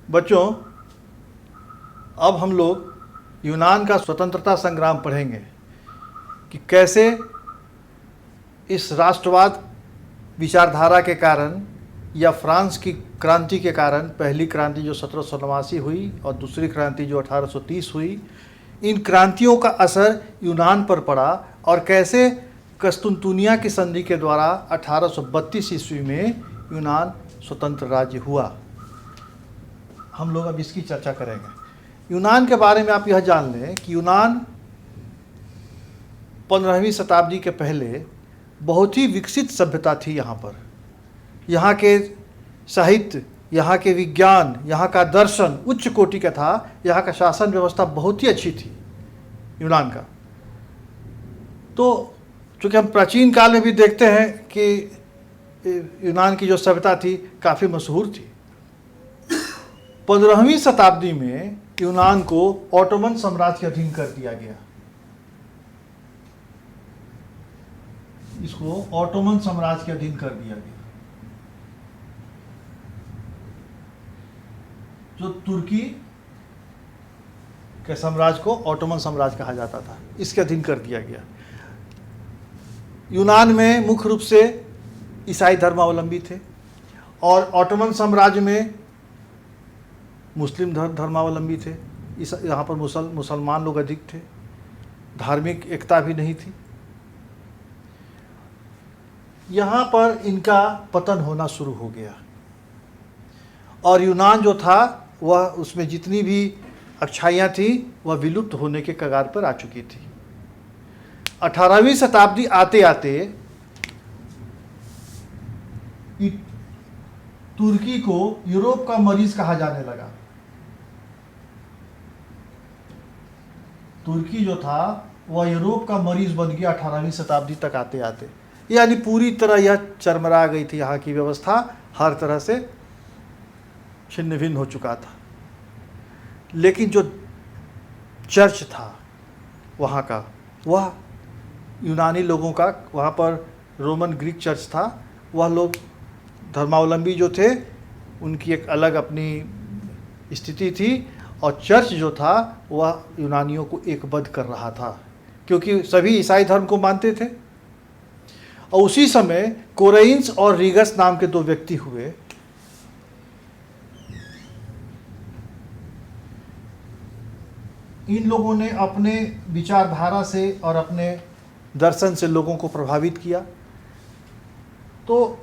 बच्चों, अब हम लोग यूनान का स्वतंत्रता संग्राम पढ़ेंगे कि कैसे इस राष्ट्रवाद विचारधारा के कारण या फ्रांस की क्रांति के कारण, पहली क्रांति जो 1789 हुई और दूसरी क्रांति जो 1830 हुई, इन क्रांतियों का असर यूनान पर पड़ा और कैसे कस्तुनतुनिया की संधि के द्वारा 1832 ईस्वी में यूनान स्वतंत्र राज्य हुआ। हम लोग अब इसकी चर्चा करेंगे। यूनान के बारे में आप यह जान लें कि यूनान 15वीं शताब्दी के पहले बहुत ही विकसित सभ्यता थी। यहाँ पर यहाँ के साहित्य, यहाँ के विज्ञान, यहाँ का दर्शन उच्च कोटि का था। यहाँ का शासन व्यवस्था बहुत ही अच्छी थी यूनान का। तो चूँकि हम प्राचीन काल में भी देखते हैं कि यूनान की जो सभ्यता थी काफ़ी मशहूर थी। 15वीं शताब्दी में यूनान को ऑटोमन साम्राज्य के अधीन कर दिया गया। इसको ऑटोमन साम्राज्य के अधीन कर दिया गया। जो तुर्की के साम्राज्य को ऑटोमन साम्राज्य कहा जाता था, इसके अधीन कर दिया गया। यूनान में मुख्य रूप से ईसाई धर्मावलंबी थे और ऑटोमन साम्राज्य में मुस्लिम धर्मावलंबी थे। यहाँ पर मुसलमान लोग अधिक थे। धार्मिक एकता भी नहीं थी। यहाँ पर इनका पतन होना शुरू हो गया और यूनान जो था वह, उसमें जितनी भी अच्छाइयाँ थी वह विलुप्त होने के कगार पर आ चुकी थी। 18वीं शताब्दी आते आते तुर्की को यूरोप का मरीज कहा जाने लगा। तुर्की जो था वह यूरोप का मरीज बन गया 18वीं शताब्दी तक आते आते। यानी पूरी तरह यह चरमरा गई थी। यहाँ की व्यवस्था हर तरह से छिन्न भिन्न हो चुका था। लेकिन जो चर्च था वहाँ का, वह यूनानी लोगों का, वहाँ पर रोमन ग्रीक चर्च था, वह लोग धर्मावलंबी जो थे उनकी एक अलग अपनी स्थिति थी और चर्च जो था वह यूनानियों को एकबद्ध कर रहा था क्योंकि सभी ईसाई धर्म को मानते थे। और उसी समय कोरेइंस और रीगस नाम के दो व्यक्ति हुए। इन लोगों ने अपने विचारधारा से और अपने दर्शन से लोगों को प्रभावित किया। तो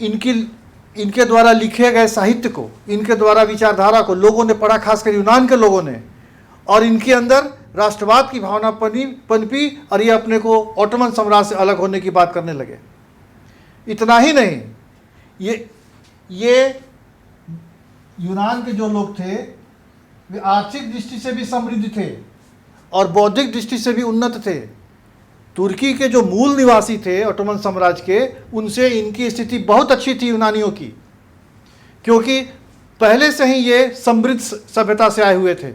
इनके द्वारा लिखे गए साहित्य को, इनके द्वारा विचारधारा को लोगों ने पढ़ा, खासकर यूनान के लोगों ने, और इनके अंदर राष्ट्रवाद की भावना पनपी और ये अपने को ऑटोमन साम्राज्य से अलग होने की बात करने लगे। इतना ही नहीं, ये यूनान के जो लोग थे वे आर्थिक दृष्टि से भी समृद्ध थे और बौद्धिक दृष्टि से भी उन्नत थे। तुर्की के जो मूल निवासी थे ऑटोमन साम्राज्य के, उनसे इनकी स्थिति बहुत अच्छी थी यूनानियों की, क्योंकि पहले से ही ये समृद्ध सभ्यता से आए हुए थे।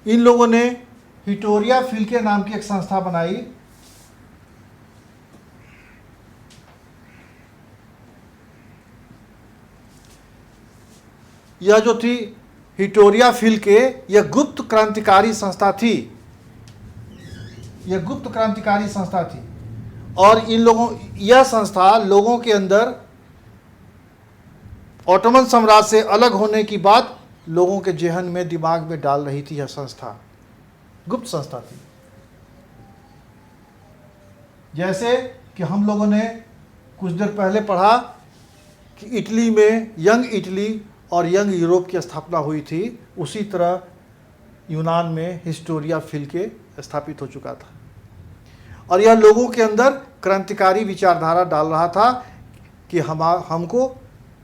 इन लोगों ने हिटोरिया फिल्के नाम की एक संस्था बनाई। यह जो थी हिटोरिया फिल्के, यह गुप्त क्रांतिकारी संस्था थी। यह गुप्त क्रांतिकारी संस्था थी और यह संस्था लोगों के अंदर ऑटोमन साम्राज्य से अलग होने की बात लोगों के जेहन में, दिमाग में डाल रही थी। यह संस्था गुप्त संस्था थी। जैसे कि हम लोगों ने कुछ देर पहले पढ़ा कि इटली में यंग इटली और यंग यूरोप की स्थापना हुई थी, उसी तरह यूनान में हिस्टोरिया फिल्के स्थापित हो चुका था और यह लोगों के अंदर क्रांतिकारी विचारधारा डाल रहा था कि हमको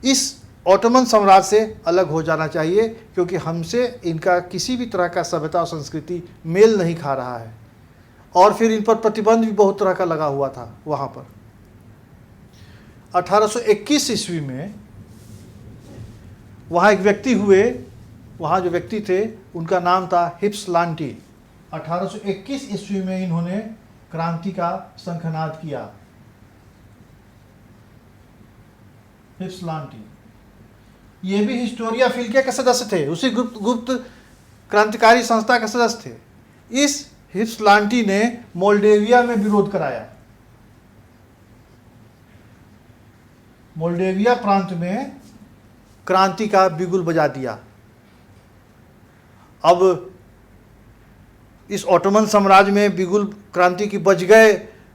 इस ऑटोमन साम्राज्य से अलग हो जाना चाहिए क्योंकि हमसे इनका किसी भी तरह का सभ्यता और संस्कृति मेल नहीं खा रहा है। और फिर इन पर प्रतिबंध भी बहुत तरह का लगा हुआ था। वहाँ पर 1821 ईस्वी में वहाँ एक व्यक्ति हुए, वहाँ जो व्यक्ति थे उनका नाम था हिप्सलांटी। 1821 ईस्वी में इन्होंने क्रांति का शंखनाद किया। हिप्सलांटी ये भी हिस्टोरिया फिल के सदस्य थे, उसी गुप्त क्रांतिकारी संस्था के सदस्य थे। इस हिप्सलांटी ने मोल्डेविया में विरोध कराया। मोल्डेविया प्रांत में क्रांति का बिगुल बजा दिया। अब इस ऑटोमन साम्राज्य में बिगुल क्रांति की बज गए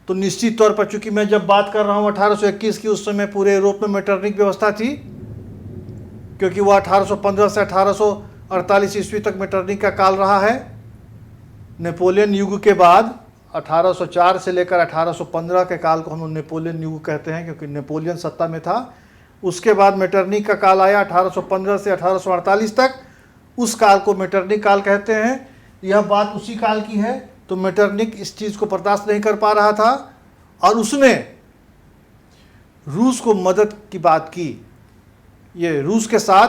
तो निश्चित तौर पर, चूंकि मैं जब बात कर रहा हूँ 1821 की, उस समय पूरे यूरोप में मेटरनिक व्यवस्था थी, क्योंकि वह 1815 से 1848 ईस्वी तक मेटरनिक का काल रहा है। नेपोलियन युग के बाद 1804 से लेकर 1815 के काल को हम नेपोलियन युग कहते हैं, क्योंकि नेपोलियन सत्ता में था। उसके बाद मेटरनिक का काल आया 1815 से 1848 तक, उस काल को मेटरनिक काल कहते हैं। यह बात उसी काल की है। तो मेटरनिक इस चीज़ को बर्दाश्त नहीं कर पा रहा था और उसने रूस को मदद की बात की, ये रूस के साथ,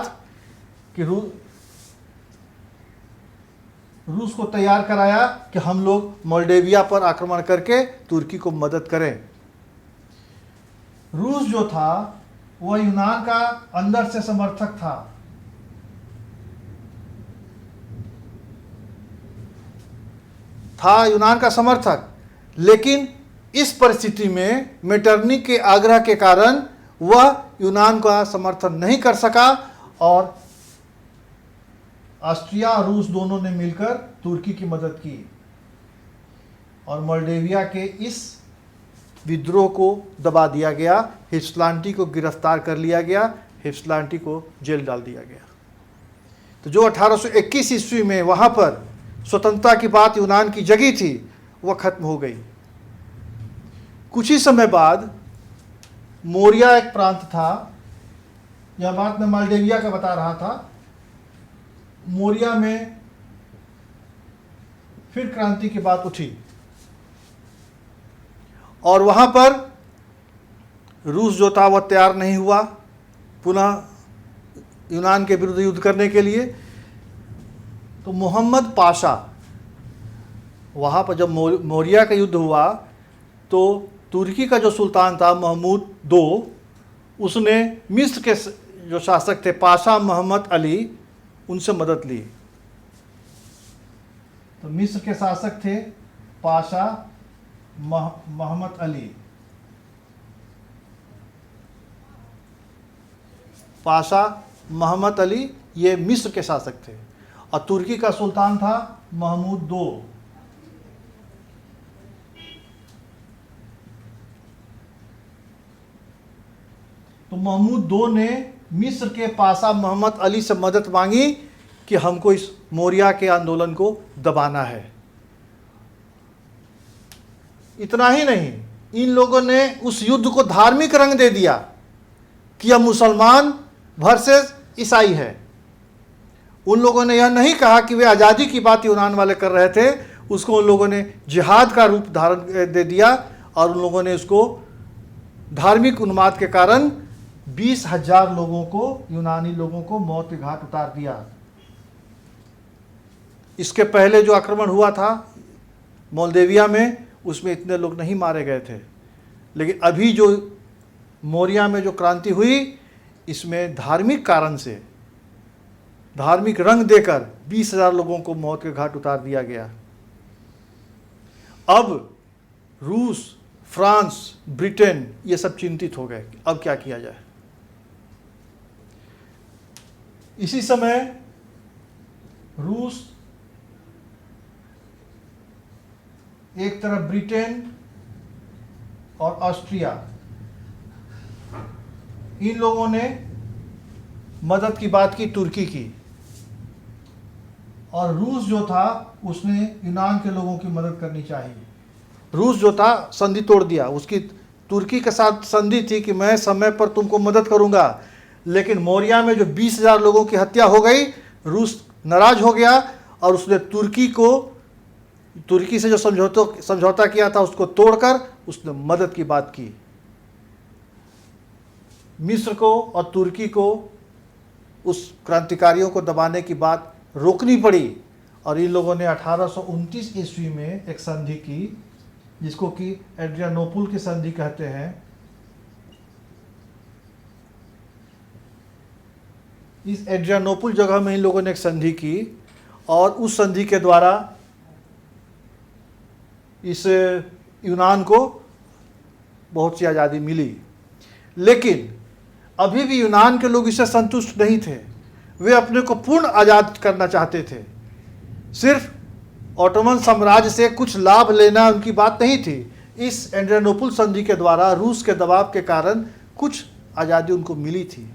कि रूस को तैयार कराया कि हम लोग मोल्डेविया पर आक्रमण करके तुर्की को मदद करें। रूस जो था वह यूनान का अंदर से समर्थक था यूनान का समर्थक, लेकिन इस परिस्थिति में मेटरनिक के आग्रह के कारण वह यूनान का समर्थन नहीं कर सका और ऑस्ट्रिया और रूस दोनों ने मिलकर तुर्की की मदद की और मोल्डेविया के इस विद्रोह को दबा दिया गया। हिप्सलांटी को गिरफ्तार कर लिया गया, हिप्सलांटी को जेल डाल दिया गया। तो जो 1821 ईस्वी में वहाँ पर स्वतंत्रता की बात यूनान की जगी थी, वह खत्म हो गई। कुछ ही समय बाद मोरिया एक प्रांत था, यह बात मैं मोल्डेविया का बता रहा था। मोरिया में फिर क्रांति की बात उठी और वहां पर रूस जो था वह तैयार नहीं हुआ पुनः यूनान के विरुद्ध युद्ध करने के लिए। तो मोहम्मद पाशा, वहाँ पर जब मोरिया का युद्ध हुआ तो तुर्की का जो सुल्तान था महमूद II, उसने मिस्र के जो शासक थे पाशा मोहम्मद अली, उनसे मदद ली। तो मिस्र के शासक थे पाशा मोहम्मद अली। पाशा मोहम्मद अली ये मिस्र के शासक थे और तुर्की का सुल्तान था महमूद II। तो महमूद II ने मिस्र के पाशा मोहम्मद अली से मदद मांगी कि हमको इस मोरिया के आंदोलन को दबाना है। इतना ही नहीं, इन लोगों ने उस युद्ध को धार्मिक रंग दे दिया कि यह मुसलमान वर्सेस ईसाई है। उन लोगों ने यह नहीं कहा कि वे आज़ादी की बात यूनान वाले कर रहे थे, उसको उन लोगों ने जिहाद का रूप धारण दे दिया और उन लोगों ने उसको धार्मिक उन्माद के कारण 20,000 लोगों को, यूनानी लोगों को मौत के घाट उतार दिया। इसके पहले जो आक्रमण हुआ था मोल्डेविया में, उसमें इतने लोग नहीं मारे गए थे, लेकिन अभी जो मोरिया में जो क्रांति हुई, इसमें धार्मिक कारण से, धार्मिक रंग देकर 20,000 लोगों को मौत के घाट उतार दिया गया। अब रूस, फ्रांस, ब्रिटेन ये सब चिंतित हो गए, अब क्या किया जाए। इसी समय रूस, एक तरफ ब्रिटेन और ऑस्ट्रिया, इन लोगों ने मदद की बात की तुर्की की, और रूस जो था उसने यूनान के लोगों की मदद करनी चाहिए। रूस जो था संधि तोड़ दिया, उसकी तुर्की के साथ संधि थी कि मैं समय पर तुमको मदद करूंगा, लेकिन मोरिया में जो 20,000 लोगों की हत्या हो गई, रूस नाराज हो गया और उसने तुर्की से जो समझौता किया था उसको तोड़कर उसने मदद की बात की। मिस्र को और तुर्की को उस क्रांतिकारियों को दबाने की बात रोकनी पड़ी और इन लोगों ने 1829 ईस्वी में एक संधि की, जिसको कि एड्रियानोपुल की संधि कहते हैं। इस एड्रियानोपुल जगह में इन लोगों ने एक संधि की और उस संधि के द्वारा इस यूनान को बहुत सी आज़ादी मिली। लेकिन अभी भी यूनान के लोग इससे संतुष्ट नहीं थे। वे अपने को पूर्ण आज़ाद करना चाहते थे। सिर्फ ऑटोमन साम्राज्य से कुछ लाभ लेना उनकी बात नहीं थी। इस एड्रियानोपुल संधि के द्वारा रूस के दबाव के कारण कुछ आज़ादी उनको मिली थी।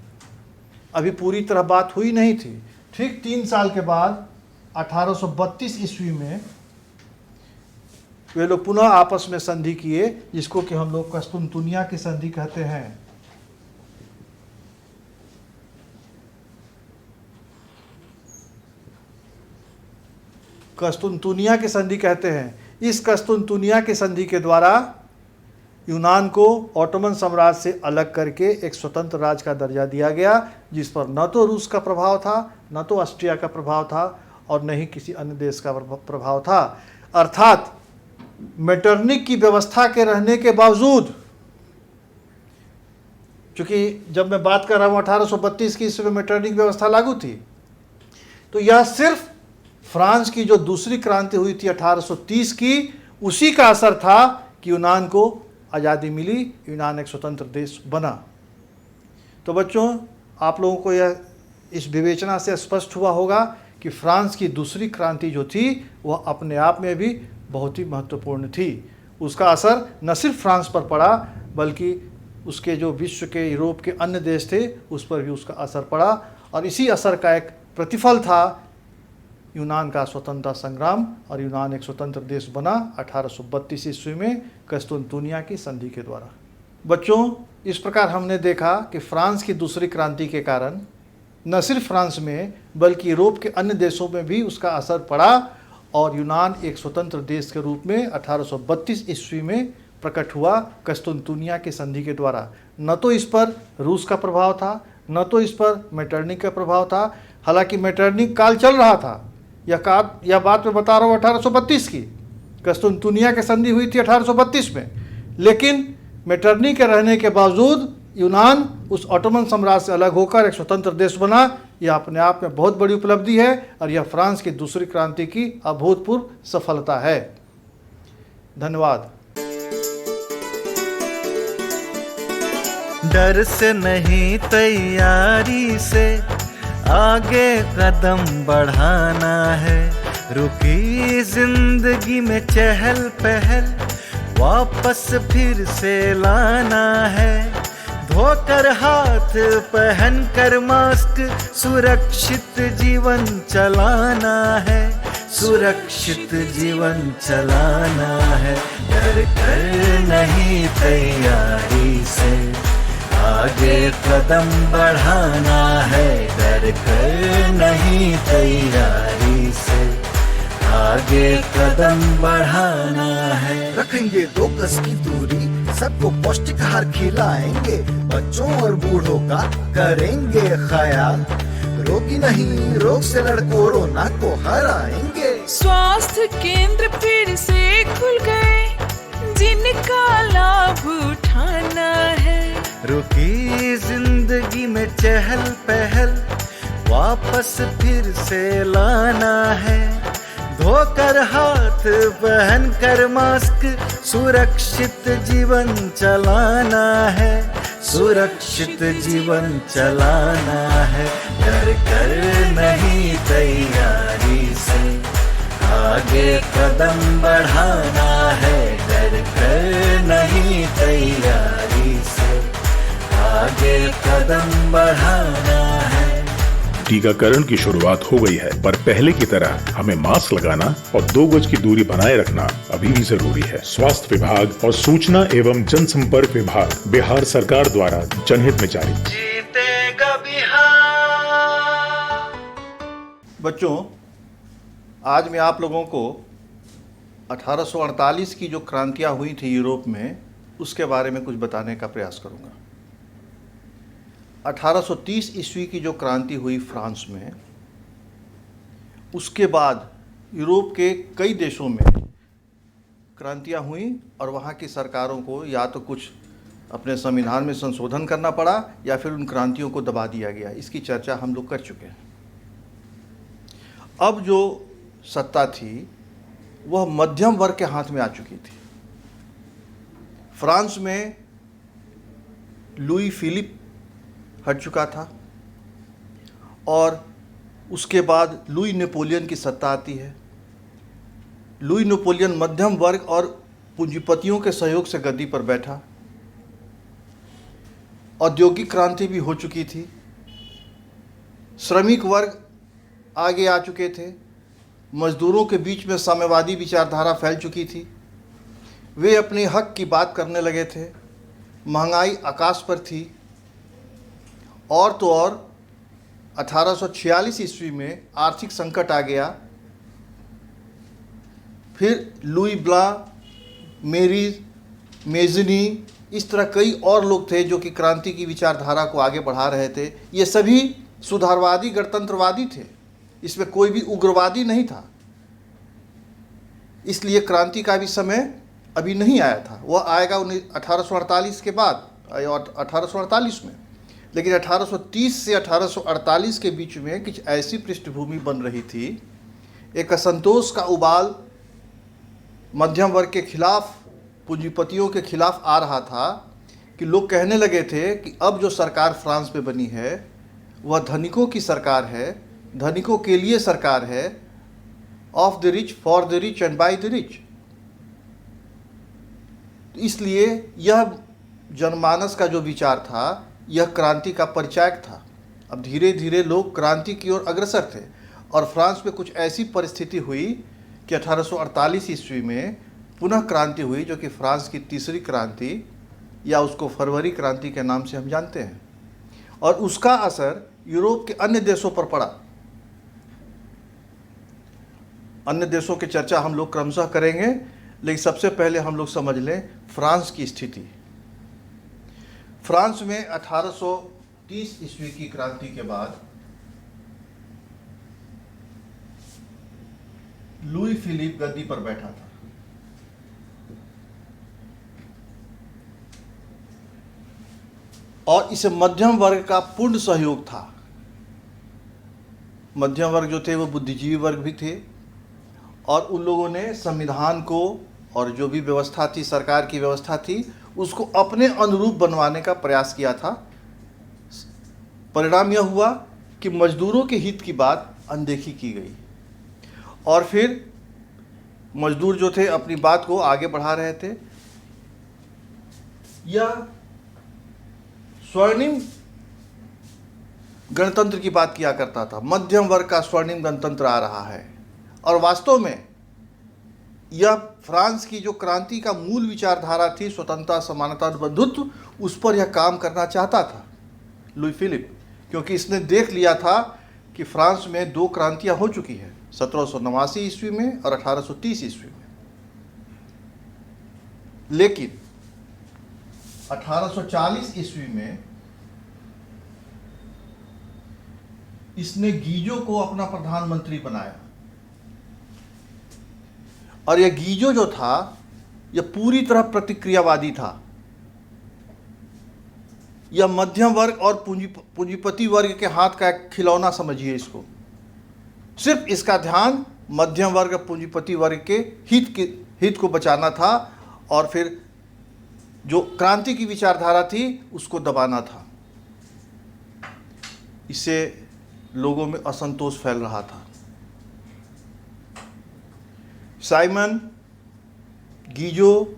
अभी पूरी तरह बात हुई नहीं थी। ठीक 3 साल के बाद 1832 ईस्वी में वे लोग पुनः आपस में संधि किए, जिसको कि हम लोग कस्तुनतुनिया की संधि कहते हैं। कस्तुनतुनिया की संधि कहते हैं। इस कस्तुनतुनिया की संधि के द्वारा यूनान को ऑटोमन साम्राज्य से अलग करके एक स्वतंत्र राज्य का दर्जा दिया गया, जिस पर न तो रूस का प्रभाव था, न तो ऑस्ट्रिया का प्रभाव था और न ही किसी अन्य देश का प्रभाव था। अर्थात मेटरनिक की व्यवस्था के रहने के बावजूद, क्योंकि जब मैं बात कर रहा हूँ 1832 की, इसमें मेटरनिक व्यवस्था लागू थी, तो यह सिर्फ फ्रांस की जो दूसरी क्रांति हुई थी 1830 की, उसी का असर था कि यूनान को आज़ादी मिली, यूनान एक स्वतंत्र देश बना। तो बच्चों, आप लोगों को यह इस विवेचना से स्पष्ट हुआ होगा कि फ्रांस की दूसरी क्रांति जो थी वह अपने आप में भी बहुत ही महत्वपूर्ण थी। उसका असर न सिर्फ फ्रांस पर पड़ा, बल्कि उसके जो विश्व के यूरोप के अन्य देश थे उस पर भी उसका असर पड़ा। और इसी असर का एक प्रतिफल था यूनान का स्वतंत्रता संग्राम, और यूनान एक स्वतंत्र देश बना 1832 ईस्वी में कस्तुनतुनिया की संधि के द्वारा। बच्चों, इस प्रकार हमने देखा कि फ्रांस की दूसरी क्रांति के कारण न सिर्फ फ्रांस में बल्कि यूरोप के अन्य देशों में भी उसका असर पड़ा और यूनान एक स्वतंत्र देश के रूप में 1832 ईस्वी में प्रकट हुआ कस्तुनतुनिया की संधि के द्वारा। न तो इस पर रूस का प्रभाव था, न तो इस पर मेटरनिक का प्रभाव था। हालांकि मेटरनिक काल चल रहा था। यह बात मैं बता रहा हूँ 1832 की। कस्तुनतुनिया की संधि हुई थी 1832 में, लेकिन मेटरनिक के रहने के बावजूद यूनान उस ऑटोमन साम्राज्य से अलग होकर एक स्वतंत्र देश बना। यह अपने आप में बहुत बड़ी उपलब्धि है और यह फ्रांस की दूसरी क्रांति की अभूतपूर्व सफलता है। धन्यवाद। डर से नहीं, तैयारी से आगे कदम बढ़ाना है। रुकी जिंदगी में चहल पहल वापस फिर से लाना है। धोकर हाथ पहन कर मास्क सुरक्षित जीवन चलाना है। सुरक्षित जीवन चलाना है। डर कर नहीं, तैयारी से आगे कदम बढ़ाना है। डर कर नहीं, तैयारी से आगे कदम बढ़ाना है। रखेंगे 2 गज की दूरी, सबको पौष्टिक आहार खिलाएंगे, बच्चों और बूढ़ों का करेंगे ख्याल। रोगी नहीं, रोग से लड़ कोरोना को हराएंगे। स्वास्थ्य केंद्र फिर से खुल गए, जिनका लाभ उठाना है। रुकी जिंदगी में चहल पहल वापस फिर से लाना है। धोकर हाथ पहन कर मास्क सुरक्षित जीवन चलाना है। सुरक्षित जीवन चलाना है। डर कर नहीं, तैयारी से आगे कदम बढ़ाना है। डर कर नहीं, तैयारी से आगे कदम बढ़ाना है। टीकाकरण की शुरुआत हो गई है, पर पहले की तरह हमें मास्क लगाना और 2 गज की दूरी बनाए रखना अभी भी जरूरी है। स्वास्थ्य विभाग और सूचना एवं जनसंपर्क विभाग बिहार सरकार द्वारा जनहित में जारी। जीतेगा बिहार। बच्चों, आज मैं आप लोगों को 1848 की जो क्रांतियां हुई थी यूरोप में, उसके बारे में कुछ बताने का प्रयास करूंगा। 1830 ईस्वी की जो क्रांति हुई फ्रांस में, उसके बाद यूरोप के कई देशों में क्रांतियां हुई और वहाँ की सरकारों को या तो कुछ अपने संविधान में संशोधन करना पड़ा या फिर उन क्रांतियों को दबा दिया गया, इसकी चर्चा हम लोग कर चुके हैं। अब जो सत्ता थी वह मध्यम वर्ग के हाथ में आ चुकी थी। फ्रांस में लुई फिलिप हट चुका था और उसके बाद लुई नेपोलियन की सत्ता आती है। लुई नेपोलियन मध्यम वर्ग और पूंजीपतियों के सहयोग से गद्दी पर बैठा। औद्योगिक क्रांति भी हो चुकी थी, श्रमिक वर्ग आगे आ चुके थे, मजदूरों के बीच में साम्यवादी विचारधारा फैल चुकी थी, वे अपने हक की बात करने लगे थे, महंगाई आकाश पर थी। और तो और 1846 ईस्वी में आर्थिक संकट आ गया। फिर लुई ब्ला, मेजनी, इस तरह कई और लोग थे जो कि क्रांति की विचारधारा को आगे बढ़ा रहे थे। ये सभी सुधारवादी गणतंत्रवादी थे, इसमें कोई भी उग्रवादी नहीं था। इसलिए क्रांति का भी समय अभी नहीं आया था, वह आएगा 1848 के बाद, 1848 में। लेकिन 1830 से 1848 के बीच में कुछ ऐसी पृष्ठभूमि बन रही थी, एक असंतोष का उबाल मध्यम वर्ग के खिलाफ, पूंजीपतियों के खिलाफ आ रहा था कि लोग कहने लगे थे कि अब जो सरकार फ्रांस में बनी है वह धनिकों की सरकार है, धनिकों के लिए सरकार है, of the rich, for the rich and by the rich. इसलिए यह जनमानस का जो विचार था, यह क्रांति का परिचायक था। अब धीरे धीरे लोग क्रांति की ओर अग्रसर थे और फ्रांस में कुछ ऐसी परिस्थिति हुई कि 1848 ईस्वी में पुनः क्रांति हुई, जो कि फ्रांस की तीसरी क्रांति या उसको फरवरी क्रांति के नाम से हम जानते हैं। और उसका असर यूरोप के अन्य देशों पर पड़ा। अन्य देशों की चर्चा हम लोग क्रमशः करेंगे, लेकिन सबसे पहले हम लोग समझ लें फ्रांस की स्थिति। फ्रांस में 1830 ईस्वी की क्रांति के बाद लुई फिलिप गद्दी पर बैठा था। और इसे मध्यम वर्ग का पूर्ण सहयोग था। मध्यम वर्ग जो थे वो बुद्धिजीवी वर्ग भी थे और उन लोगों ने संविधान को और जो भी व्यवस्था थी, सरकार की व्यवस्था थी, उसको अपने अनुरूप बनवाने का प्रयास किया था। परिणाम यह हुआ कि मजदूरों के हित की बात अनदेखी की गई और फिर मजदूर जो थे अपनी बात को आगे बढ़ा रहे थे। यह स्वर्णिम गणतंत्र की बात किया करता था, मध्यम वर्ग का स्वर्णिम गणतंत्र आ रहा है। और वास्तव में यह फ्रांस की जो क्रांति का मूल विचारधारा थी, स्वतंत्रता, समानता और बंधुत्व, उस पर यह काम करना चाहता था लुई फिलिप, क्योंकि इसने देख लिया था कि फ्रांस में दो क्रांतियां हो चुकी हैं, 1789 ईस्वी में और 1830 ईस्वी में। लेकिन 1840 ईस्वी में इसने गीजो को अपना प्रधानमंत्री बनाया और यह गीजो जो था यह पूरी तरह प्रतिक्रियावादी था। यह मध्यम वर्ग और पूंजीपति वर्ग के हाथ का एक खिलौना समझिए इसको। सिर्फ इसका ध्यान मध्यम वर्ग पूंजीपति वर्ग के हित को बचाना था और फिर जो क्रांति की विचारधारा थी उसको दबाना था। इससे लोगों में असंतोष फैल रहा था। साइमन, गीजो,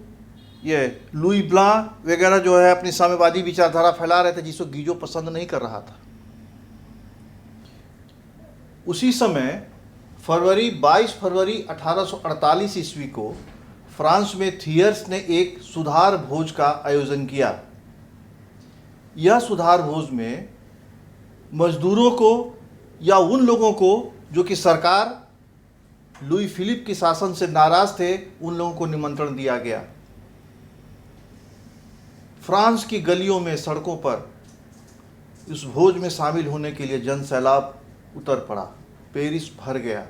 ये लुई ब्ला वगैरह जो है अपनी साम्यवादी विचारधारा फैला रहे थे, जिसको गीजो पसंद नहीं कर रहा था। उसी समय 22 फरवरी 1848 ईस्वी को फ्रांस में थियर्स ने एक सुधार भोज का आयोजन किया। यह सुधार भोज में मजदूरों को या उन लोगों को जो कि सरकार लुई फिलिप के शासन से नाराज थे, उन लोगों को निमंत्रण दिया गया। फ्रांस की गलियों में, सड़कों पर इस भोज में शामिल होने के लिए जन सैलाब उतर पड़ा। पेरिस भर गया।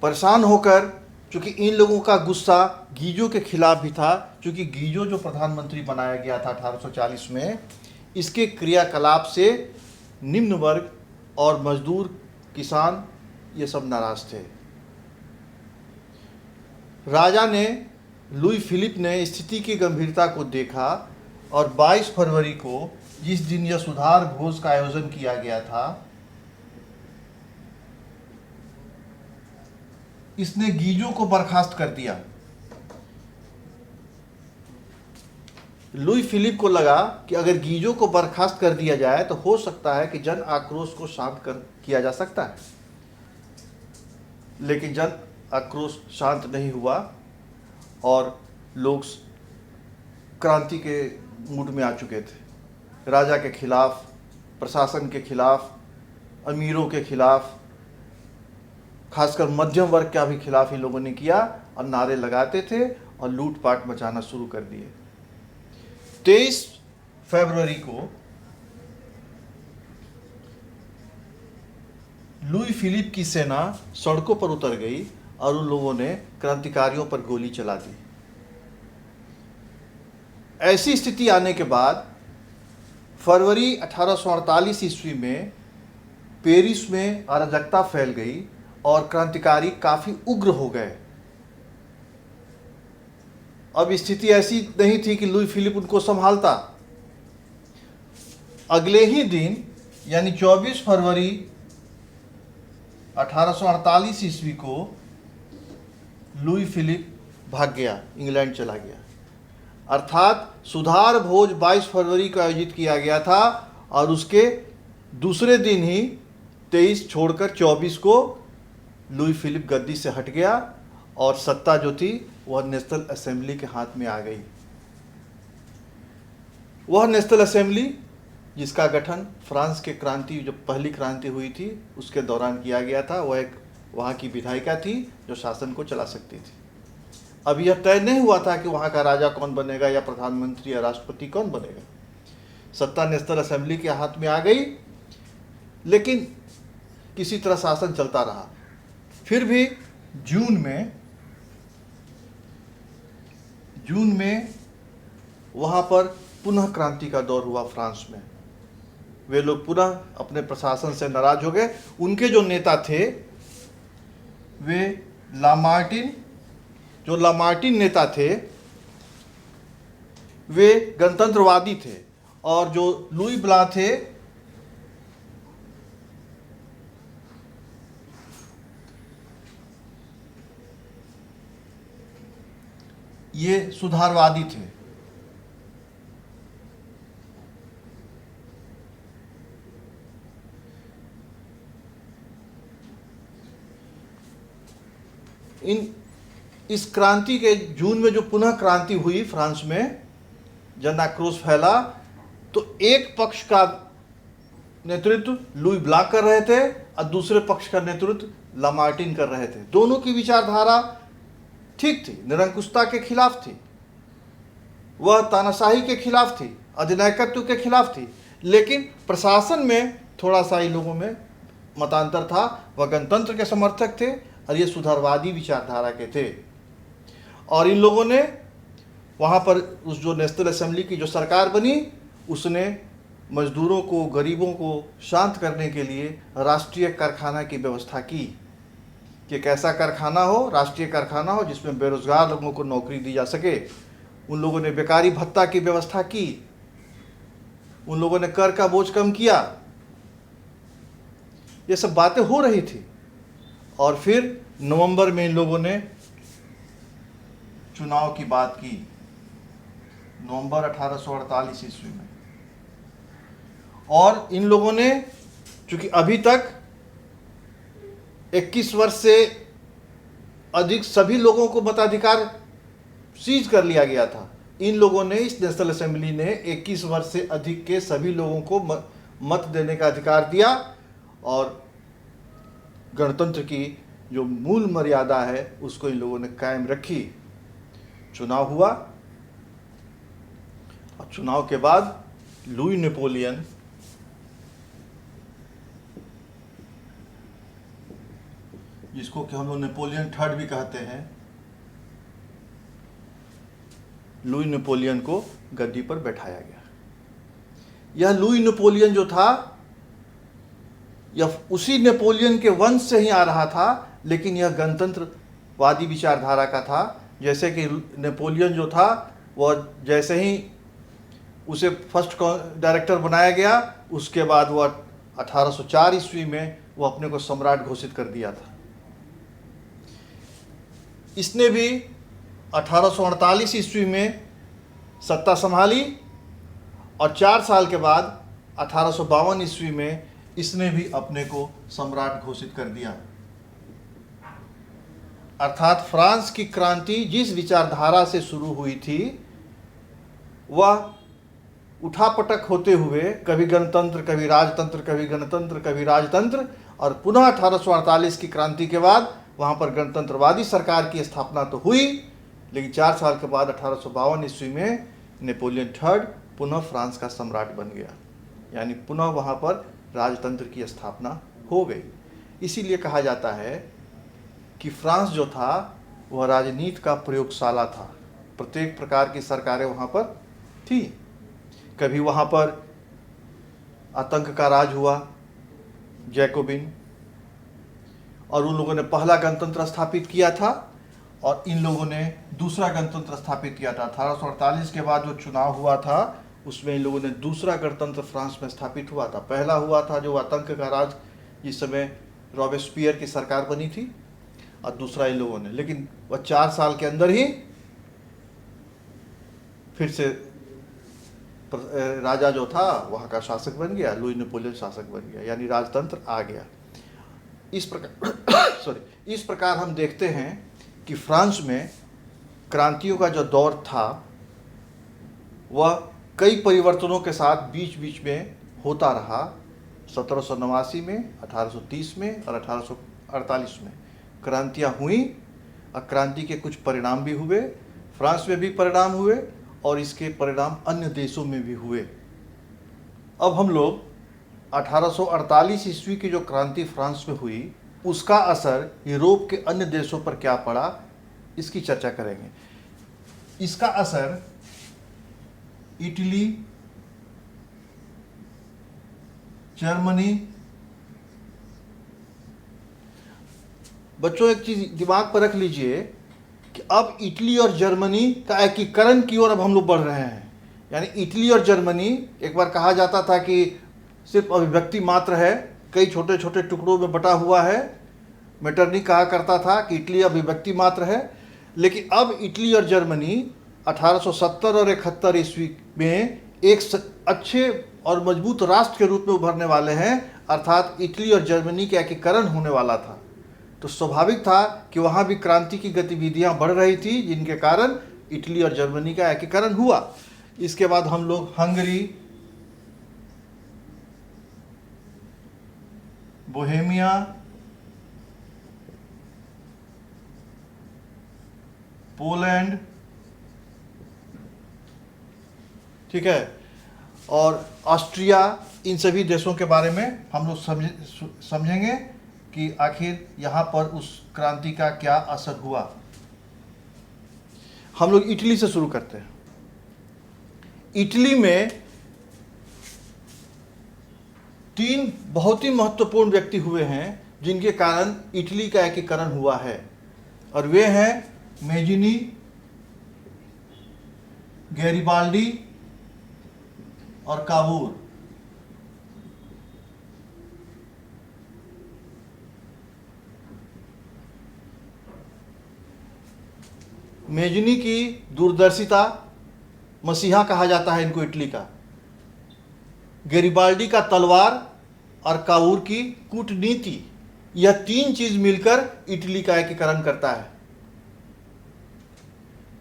परेशान होकर, चूंकि इन लोगों का गुस्सा गीजो के खिलाफ भी था, चूंकि गीजो जो प्रधानमंत्री बनाया गया था 1840 में, इसके क्रियाकलाप से निम्न वर्ग और मजदूर, किसान ये सब नाराज थे। राजा ने, लुई फिलिप ने स्थिति की गंभीरता को देखा और 22 फरवरी को, जिस दिन यह सुधार भोज का आयोजन किया गया था, इसने गीजो को बर्खास्त कर दिया। लुई फिलिप को लगा कि अगर गीजो को बर्खास्त कर दिया जाए तो हो सकता है कि जन आक्रोश को शांत किया जा सकता है, लेकिन जन आक्रोश शांत नहीं हुआ और लोग क्रांति के मूड में आ चुके थे। राजा के खिलाफ, प्रशासन के खिलाफ, अमीरों के खिलाफ, खासकर मध्यम वर्ग का भी खिलाफ इन लोगों ने किया और नारे लगाते थे और लूटपाट मचाना शुरू कर दिए। 23 फरवरी को लुई फिलिप की सेना सड़कों पर उतर गई और उन लोगों ने क्रांतिकारियों पर गोली चला दी। ऐसी स्थिति आने के बाद फरवरी 1848 ईस्वी में पेरिस में अराजकता फैल गई और क्रांतिकारी काफी उग्र हो गए। अब स्थिति ऐसी नहीं थी कि लुई फिलिप उनको संभालता। अगले ही दिन यानी 24 फरवरी 1848 ईस्वी को लुई फिलिप भाग गया, इंग्लैंड चला गया। अर्थात सुधार भोज 22 फरवरी को आयोजित किया गया था और उसके दूसरे दिन ही 23 छोड़कर 24 को लुई फिलिप गद्दी से हट गया और सत्ता जो थी वह नेशनल असेंबली के हाथ में आ गई। वह नेशनल असेंबली जिसका गठन फ्रांस के क्रांति, जो पहली क्रांति हुई थी उसके दौरान किया गया था, वह एक वहाँ की विधायिका थी जो शासन को चला सकती थी। अब यह तय नहीं हुआ था कि वहाँ का राजा कौन बनेगा या प्रधानमंत्री या राष्ट्रपति कौन बनेगा। सत्ता नेशनल असेंबली के हाथ में आ गई, लेकिन किसी तरह शासन चलता रहा। फिर भी जून में वहाँ पर पुनः क्रांति का दौर हुआ फ्रांस में। वे लोग पुनः अपने प्रशासन से नाराज हो गए। उनके जो नेता थे वे लामार्टिन नेता थे, वे गणतंत्रवादी थे और जो लुई ब्लां थे ये सुधारवादी थे। इस क्रांति के जून में जो पुनः क्रांति हुई फ्रांस में, जन आक्रोश फैला, तो एक पक्ष का नेतृत्व लुई ब्लां कर रहे थे और दूसरे पक्ष का नेतृत्व लामार्टिन कर रहे थे। दोनों की विचारधारा ठीक थी, निरंकुशता के खिलाफ थी, वह तानाशाही के खिलाफ थी, अधिनायकत्व के खिलाफ थी, लेकिन प्रशासन में थोड़ा सा इन लोगों में मतांतर था। वह गणतंत्र के समर्थक थे और ये सुधारवादी विचारधारा के थे। और इन लोगों ने वहाँ पर उस जो नेशनल असेंबली की जो सरकार बनी, उसने मजदूरों को, गरीबों को शांत करने के लिए राष्ट्रीय कारखाना की व्यवस्था की कि एक ऐसा कारखाना हो, राष्ट्रीय कारखाना हो, जिसमें बेरोजगार लोगों को नौकरी दी जा सके। उन लोगों ने बेकारी भत्ता की व्यवस्था की, उन लोगों ने कर का बोझ कम किया। ये सब बातें हो रही थी। और फिर नवंबर में इन लोगों ने चुनाव की बात की, नवंबर 1848 ईस्वी में। और इन लोगों ने, चूंकि अभी तक 21 वर्ष से अधिक सभी लोगों को मताधिकार सीज कर लिया गया था, इन लोगों ने, इस नेशनल असेंबली ने 21 वर्ष से अधिक के सभी लोगों को मत देने का अधिकार दिया और गणतंत्र की जो मूल मर्यादा है उसको इन लोगों ने कायम रखी। चुनाव हुआ और चुनाव के बाद लुई नेपोलियन जिसको कि हम लोग नेपोलियन थर्ड भी कहते हैं, लुई नेपोलियन को गद्दी पर बैठाया गया। यह लुई नेपोलियन जो था, यह उसी नेपोलियन के वंश से ही आ रहा था, लेकिन यह गणतंत्रवादी विचारधारा का था। जैसे कि नेपोलियन जो था वह जैसे ही उसे फर्स्ट डायरेक्टर बनाया गया, उसके बाद वह 1804 ईस्वी में वो अपने को सम्राट घोषित कर दिया था। इसने भी 1848 ईस्वी में सत्ता संभाली और 4 साल के बाद 1852 ईस्वी में इसने भी अपने को सम्राट घोषित कर दिया। अर्थात फ्रांस की क्रांति जिस विचारधारा से शुरू हुई थी वह उठापटक होते हुए कभी गणतंत्र, कभी राजतंत्र, कभी गणतंत्र, कभी राजतंत्र, और पुनः 1848 की क्रांति के बाद वहाँ पर गणतंत्रवादी सरकार की स्थापना तो हुई, लेकिन 4 साल के बाद 1852 ईस्वी में नेपोलियन थर्ड पुनः फ्रांस का सम्राट बन गया, यानी पुनः वहाँ पर राजतंत्र की स्थापना हो गई। इसीलिए कहा जाता है कि फ्रांस जो था वह राजनीति का प्रयोगशाला था। प्रत्येक प्रकार की सरकारें वहाँ पर थी। कभी वहाँ पर आतंक का राज हुआ, जैकोबिन, और उन लोगों ने पहला गणतंत्र स्थापित किया था और इन लोगों ने दूसरा गणतंत्र स्थापित किया था। 1848 के बाद जो चुनाव हुआ था उसमें इन लोगों ने दूसरा गणतंत्र फ्रांस में स्थापित हुआ था। पहला हुआ था जो आतंक का राज, जिस समय रॉबेस्पियर की सरकार बनी थी, और दूसरा इन लोगों ने, लेकिन वह 4 साल के अंदर ही फिर से राजा जो था वहाँ का शासक बन गया, लुई नेपोलियन शासक बन गया, यानी राजतंत्र आ गया। इस प्रकार हम देखते हैं कि फ्रांस में क्रांतियों का जो दौर था वह कई परिवर्तनों के साथ बीच बीच में होता रहा। 1789 में, 1830 में और 1848 में क्रांतियाँ हुई और क्रांति के कुछ परिणाम भी हुए। फ्रांस में भी परिणाम हुए और इसके परिणाम अन्य देशों में भी हुए। अब हम लोग 1848 ईस्वी की जो क्रांति फ्रांस में हुई उसका असर यूरोप के अन्य देशों पर क्या पड़ा, इसकी चर्चा करेंगे। इसका असर इटली, जर्मनी, बच्चों एक चीज दिमाग पर रख लीजिए कि अब इटली और जर्मनी का एकीकरण की ओर अब हम लोग बढ़ रहे हैं। यानी इटली और जर्मनी, एक बार कहा जाता था कि सिर्फ अभिव्यक्ति मात्र है, कई छोटे छोटे टुकड़ों में बटा हुआ है। मेटरनी कहा करता था कि इटली अभिव्यक्ति मात्र है, लेकिन अब इटली और जर्मनी 1870 और 71 ईस्वी में एक अच्छे और मजबूत राष्ट्र के रूप में उभरने वाले हैं। अर्थात इटली और जर्मनी का एकीकरण होने वाला था। तो स्वाभाविक था कि वहाँ भी क्रांति की गतिविधियाँ बढ़ रही थी, जिनके कारण इटली और जर्मनी का एकीकरण हुआ। इसके बाद हम लोग हंगरी, बोहेमिया, पोलैंड, ठीक है, और ऑस्ट्रिया, इन सभी देशों के बारे में हम लोग समझेंगे कि आखिर यहाँ पर उस क्रांति का क्या असर हुआ। हम लोग इटली से शुरू करते हैं। इटली में 3 बहुत ही महत्वपूर्ण व्यक्ति हुए हैं जिनके कारण इटली का एकीकरण हुआ है, और वे हैं मेजिनी, गैरिबाल्डी और काबूर। मेजिनी की दूरदर्शिता, मसीहा कहा जाता है इनको इटली का। गैरिबाल्डी का तलवार और काबूर की कूटनीति, यह 3 चीज मिलकर इटली का एकीकरण करता है।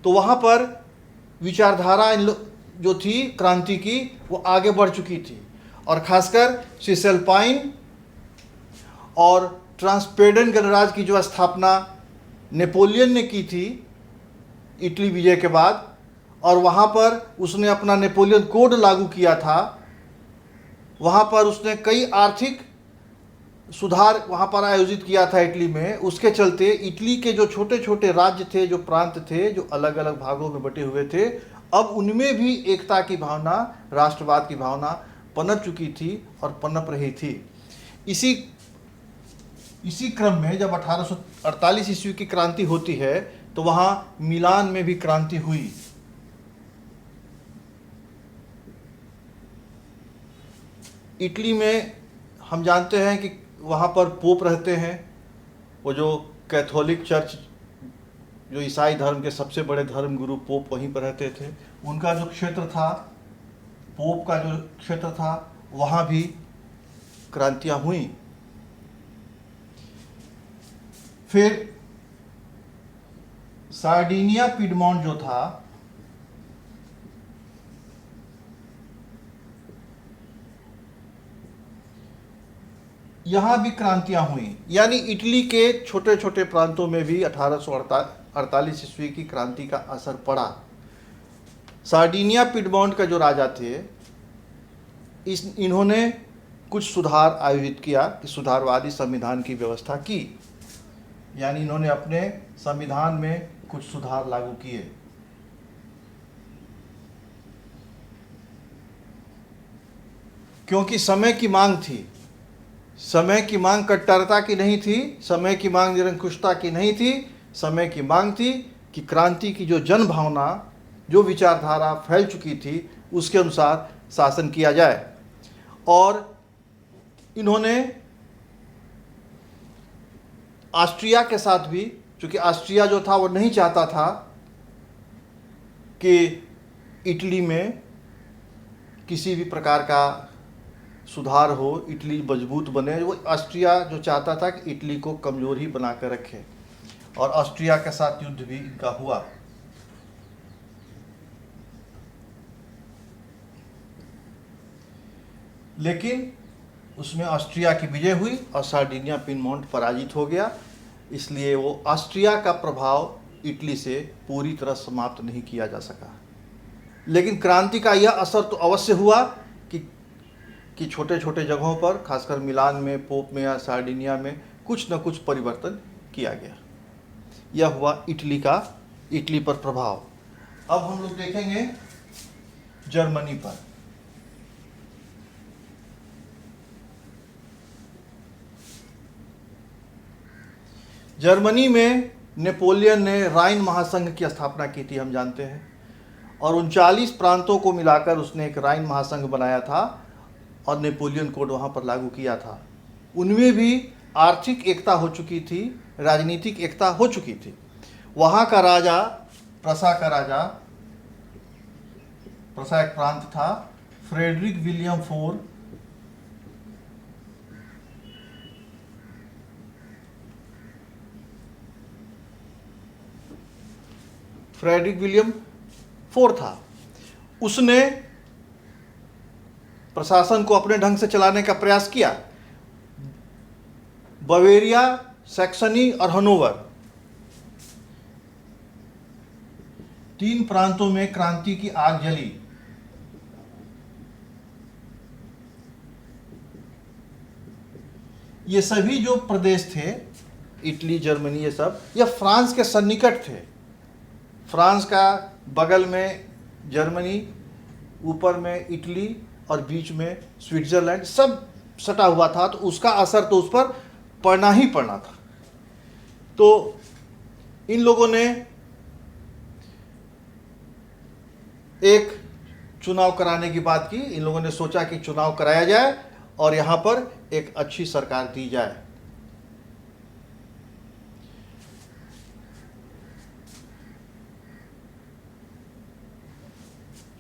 तो वहां पर विचारधारा जो थी क्रांति की वो आगे बढ़ चुकी थी, और खासकर सिसलपाइन और ट्रांसपेडन गणराज्य की जो स्थापना नेपोलियन ने की थी इटली विजय के बाद, और वहाँ पर उसने अपना नेपोलियन कोड लागू किया था। वहाँ पर उसने कई आर्थिक सुधार वहाँ पर आयोजित किया था इटली में। उसके चलते इटली के जो छोटे छोटे राज्य थे, जो प्रांत थे, जो अलग अलग भागों में बटे हुए थे, अब उनमें भी एकता की भावना, राष्ट्रवाद की भावना पनप चुकी थी और पनप रही थी। इसी क्रम में जब 1848 ईस्वी की क्रांति होती है तो वहाँ मिलान में भी क्रांति हुई। इटली में हम जानते हैं कि वहाँ पर पोप रहते हैं, वो जो कैथोलिक चर्च, जो ईसाई धर्म के सबसे बड़े धर्म गुरु पोप वहीं पर रहते थे। उनका जो क्षेत्र था, पोप का जो क्षेत्र था, वहाँ भी क्रांतियाँ हुई। फिर सार्डिनिया पिडमॉन्ट जो था, यहाँ भी क्रांतियाँ हुई। यानी इटली के छोटे छोटे प्रांतों में भी 1848 ईस्वी की क्रांति का असर पड़ा। सार्डिनिया पिडमॉन्ट का जो राजा थे, इन्होंने कुछ सुधार आयोजित किया, कि सुधारवादी संविधान की व्यवस्था की। यानी इन्होंने अपने संविधान में कुछ सुधार लागू किए। क्योंकि समय की मांग थी। समय की मांग कट्टरता की नहीं थी, समय की मांग निरंकुशता की नहीं थी। समय की मांग थी कि क्रांति की जो जन भावना, जो विचारधारा फैल चुकी थी, उसके अनुसार शासन किया जाए। और इन्होंने ऑस्ट्रिया के साथ भी, क्योंकि ऑस्ट्रिया जो था वो नहीं चाहता था कि इटली में किसी भी प्रकार का सुधार हो, इटली मजबूत बने। वो ऑस्ट्रिया जो चाहता था कि इटली को कमज़ोर ही बना कर रखे, और ऑस्ट्रिया के साथ युद्ध भी इनका हुआ। लेकिन उसमें ऑस्ट्रिया की विजय हुई और सार्डिनिया पिडमॉन्ट पराजित हो गया। इसलिए वो ऑस्ट्रिया का प्रभाव इटली से पूरी तरह समाप्त नहीं किया जा सका। लेकिन क्रांति का यह असर तो अवश्य हुआ कि छोटे छोटे जगहों पर, खासकर मिलान में, पोप में या सार्डिनिया में कुछ न कुछ परिवर्तन किया गया। यह हुआ इटली पर प्रभाव। अब हम लोग देखेंगे जर्मनी पर। जर्मनी में नेपोलियन ने राइन महासंघ की स्थापना की थी, हम जानते हैं, और 39 प्रांतों को मिलाकर उसने एक राइन महासंघ बनाया था और नेपोलियन कोड वहाँ पर लागू किया था। उनमें भी आर्थिक एकता हो चुकी थी, राजनीतिक एकता हो चुकी थी। वहाँ का राजा, प्रसा का राजा, प्रसा एक प्रांत था, फ्रेडरिक विलियम फोर, था। उसने प्रशासन को अपने ढंग से चलाने का प्रयास किया। बवेरिया, सैक्सनी और हनोवर, 3 प्रांतों में क्रांति की आग जली। ये सभी जो प्रदेश थे, इटली, जर्मनी, ये सब, यह फ्रांस के सन्निकट थे। फ्रांस का बगल में जर्मनी, ऊपर में इटली और बीच में स्विट्जरलैंड, सब सटा हुआ था। तो उसका असर तो उस पर पड़ना ही पड़ना था। तो इन लोगों ने एक चुनाव कराने की बात की। इन लोगों ने सोचा कि चुनाव कराया जाए और यहाँ पर एक अच्छी सरकार दी जाए।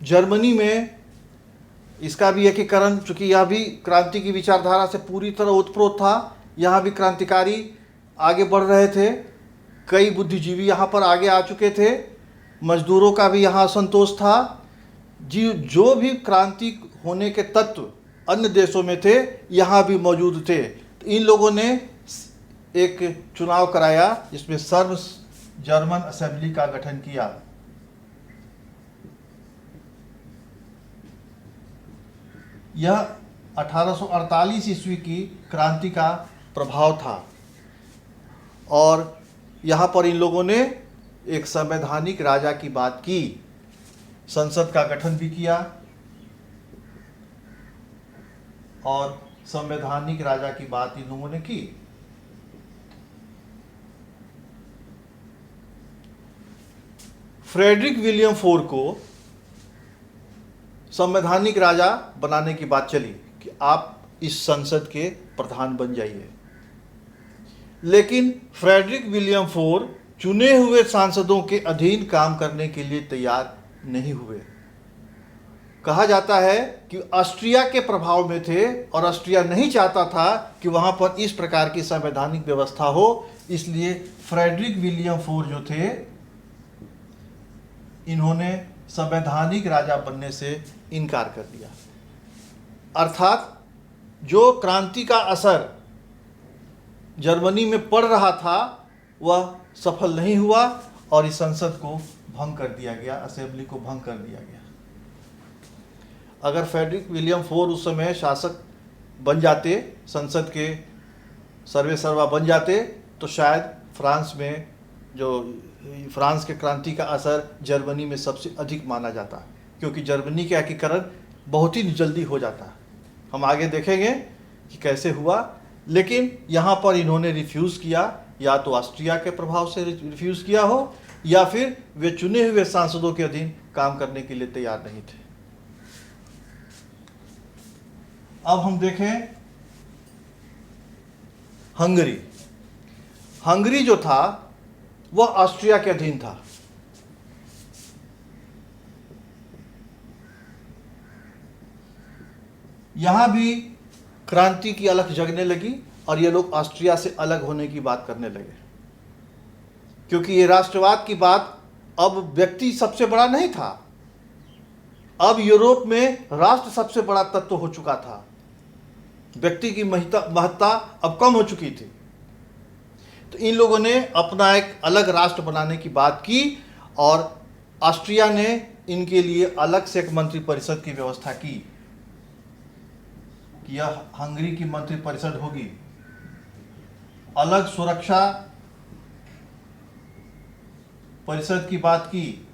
जर्मनी में इसका भी एकीकरण, चूंकि यह भी क्रांति की विचारधारा से पूरी तरह ओतप्रोत था, यहाँ भी क्रांतिकारी आगे बढ़ रहे थे। कई बुद्धिजीवी यहाँ पर आगे आ चुके थे। मजदूरों का भी यहाँ असंतोष था। जो भी क्रांति होने के तत्व अन्य देशों में थे, यहाँ भी मौजूद थे। तो इन लोगों ने एक चुनाव कराया जिसमें सर्व जर्मन असेंबली का गठन किया। यह 1848 ईस्वी की क्रांति का प्रभाव था। और यहाँ पर इन लोगों ने एक संवैधानिक राजा की बात की, संसद का गठन भी किया और संवैधानिक राजा की बात इन लोगों ने की। फ्रेडरिक विलियम फोर को संवैधानिक राजा बनाने की बात चली कि आप इस संसद के प्रधान बन जाइए, लेकिन फ्रेडरिक विलियम फोर चुने हुए सांसदों के अधीन काम करने के लिए तैयार नहीं हुए। कहा जाता है कि ऑस्ट्रिया के प्रभाव में थे और ऑस्ट्रिया नहीं चाहता था कि वहां पर इस प्रकार की संवैधानिक व्यवस्था हो, इसलिए फ्रेडरिक विलियम फोर जो थे इन्होंने संवैधानिक राजा बनने से इनकार कर दिया। अर्थात जो क्रांति का असर जर्मनी में पड़ रहा था वह सफल नहीं हुआ और इस संसद को भंग कर दिया गया, असेंबली को भंग कर दिया गया। अगर फ्रेडरिक विलियम फोर उस समय शासक बन जाते, संसद के सर्वे सर्वा बन जाते, तो शायद फ्रांस के क्रांति का असर जर्मनी में सबसे अधिक माना जाता, क्योंकि जर्मनी का एकीकरण बहुत ही जल्दी हो जाता। हम आगे देखेंगे कि कैसे हुआ, लेकिन यहाँ पर इन्होंने रिफ्यूज़ किया, या तो ऑस्ट्रिया के प्रभाव से रिफ्यूज़ किया हो या फिर वे चुने हुए सांसदों के अधीन काम करने के लिए तैयार नहीं थे। अब हम देखें हंगरी। हंगरी जो था वह ऑस्ट्रिया के अधीन था। यहां भी क्रांति की अलख जगने लगी और ये लोग ऑस्ट्रिया से अलग होने की बात करने लगे, क्योंकि ये राष्ट्रवाद की बात अब व्यक्ति सबसे बड़ा नहीं था, अब यूरोप में राष्ट्र सबसे बड़ा तत्व हो चुका था। व्यक्ति की महत्ता अब कम हो चुकी थी। तो इन लोगों ने अपना एक अलग राष्ट्र बनाने की बात की और ऑस्ट्रिया ने इनके लिए अलग से एक मंत्रिपरिषद की व्यवस्था की कि यह हंगरी की मंत्रिपरिषद होगी। अलग सुरक्षा परिषद की बात की,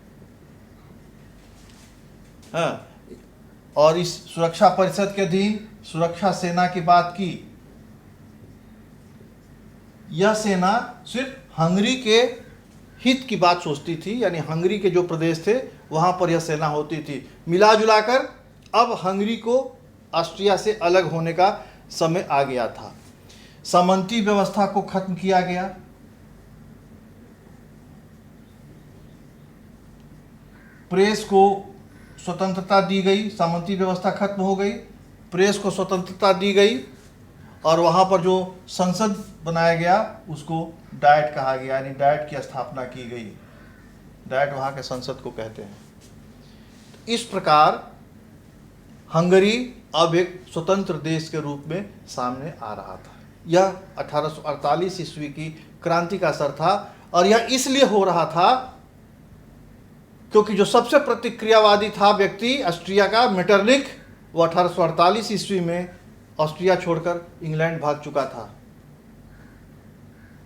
हाँ, और इस सुरक्षा परिषद के अधीन सुरक्षा सेना की बात की। यह सेना सिर्फ हंगरी के हित की बात सोचती थी, यानी हंगरी के जो प्रदेश थे वहां पर यह सेना होती थी। मिला जुलाकर अब हंगरी को ऑस्ट्रिया से अलग होने का समय आ गया था। सामंती व्यवस्था को खत्म किया गया। प्रेस को स्वतंत्रता दी गई, सामंती व्यवस्था खत्म हो गई, प्रेस को स्वतंत्रता दी गई और वहाँ पर जो संसद बनाया गया उसको डायट कहा गया, यानी डायट की स्थापना की गई। डायट वहाँ के संसद को कहते हैं। इस प्रकार हंगरी अब एक स्वतंत्र देश के रूप में सामने आ रहा था। यह 1848 ईस्वी की क्रांति का असर था और यह इसलिए हो रहा था क्योंकि जो सबसे प्रतिक्रियावादी था व्यक्ति ऑस्ट्रिया का मेटरनिख, वो 1848 ईस्वी में ऑस्ट्रिया छोड़कर इंग्लैंड भाग चुका था।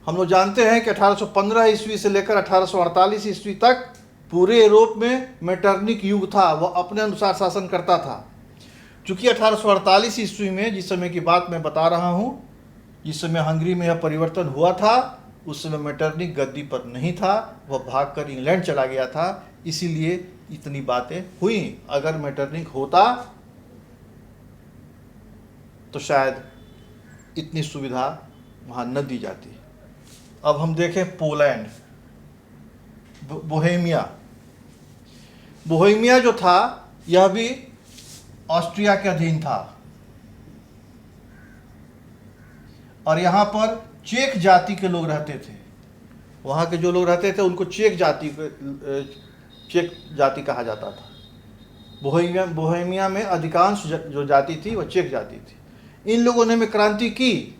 हम लोग जानते हैं कि 1815 ईस्वी से लेकर 1848 ईस्वी तक पूरे यूरोप में मेटरनिख युग था, वह अपने अनुसार शासन करता था। चूंकि 1848 ईस्वी में, जिस समय की बात मैं बता रहा हूँ, जिस समय हंगरी में यह परिवर्तन हुआ था, उस समय मेटरनिख गद्दी पर नहीं था, वह भागकर इंग्लैंड चला गया था, इसीलिए इतनी बातें हुई। अगर मेटरनिख होता तो शायद इतनी सुविधा वहाँ न दी जाती। अब हम देखें पोलैंड, बोहेमिया। बोहेमिया जो था यह भी ऑस्ट्रिया के अधीन था और यहाँ पर चेक जाति के लोग रहते थे। वहाँ के जो लोग रहते थे उनको चेक जाति कहा जाता था। बोहेमिया में अधिकांश जो जाति थी वह चेक जाति थी। इन लोगों ने में क्रांति की,